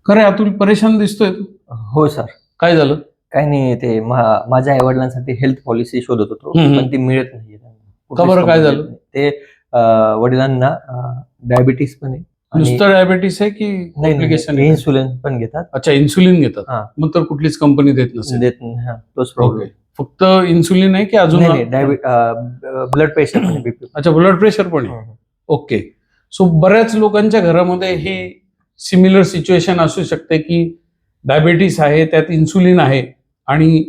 खरे अतुल परेशान दिसतोय तू. हो सर. काय झालं? काही नाही, ते माझ्या आई वडिलांसाठी हेल्थ पॉलिसी शोधत होतो, पण ती मिळत नाहीये त्यांना. का बरं, काय झालं? ते वडिलांना डायबिटीस पण आहे. नुसतं डायबिटीस आहे की कॉम्प्लिकेशन? इन्सुलिन पण घेतात. अच्छा, इन्सुलिन घेतात. हा. मग तर कुठलीच कंपनी देत नसेल. देत नाही. हा, तोच प्रॉब्लेम. फक्त इन्सुलिन आहे की अजून? ब्लड प्रेशर पण, बीपी. अच्छा, ब्लड प्रेशर पण आहे. ओके. सो बऱ्याच लोकांच्या घरामध्ये ही सिमिलर सिच्युएशन असू शकते की डायबिटीस आहे, त्यात इन्सुलिन आहे आणि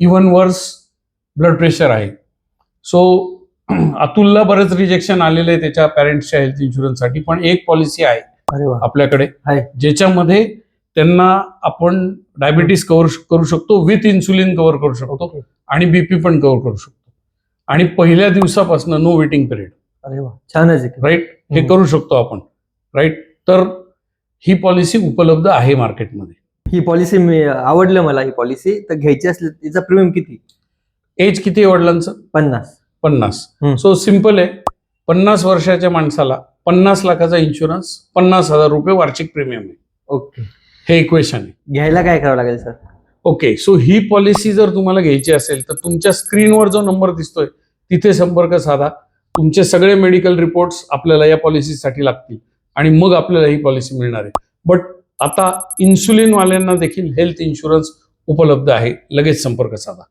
इव्हन वर्स ब्लड प्रेशर आहे. सो अतुलला बरेच रिजेक्शन आलेले आहे त्याच्या पॅरेंट्सच्या हेल्थ इन्शुरन्ससाठी, पण एक पॉलिसी आहे आपल्याकडे ज्याच्यामध्ये त्यांना आपण डायबिटीस कव्हर करू शकतो, विथ इन्सुलिन कव्हर करू शकतो आणि बीपी पण कव्हर करू शकतो, आणि पहिल्या दिवसापासून नो वेटिंग पिरियड. अरे वा, छानच आहे. राईट, हे करू शकतो आपण. राईट, तर ही पॉलिसी उपलब्ध आहे मार्केटमध्ये. ही पॉलिसी आवडलं मला. ही पॉलिसी तर घ्यायची असली, तिचा प्रीमियम किती? एज किती आहे वडिलांचं? 50. सो सिंपल आहे. 50 वर्षाच्या माणसाला 50 लाखाचा इन्शुरन्स, 50,000 रुपये वार्षिक प्रीमियम आहे. ओके, हे इक्वेशन आहे. घ्यायला काय करावं लागेल सर? ओके, सो ही पॉलिसी जर तुम्हाला घ्यायची असेल तर तुमच्या स्क्रीनवर जो नंबर दिसतोय तिथे संपर्क साधा. तुमचे सगळे मेडिकल रिपोर्ट्स आपल्याला या पॉलिसीसाठी लागतील आणि मग आपल्याला ही पॉलिसी मिळणार आहे. बट आता इन्सुलिन वाल्यांना देखील हेल्थ इन्शुरन्स उपलब्ध आहे. लगेच संपर्क साधा.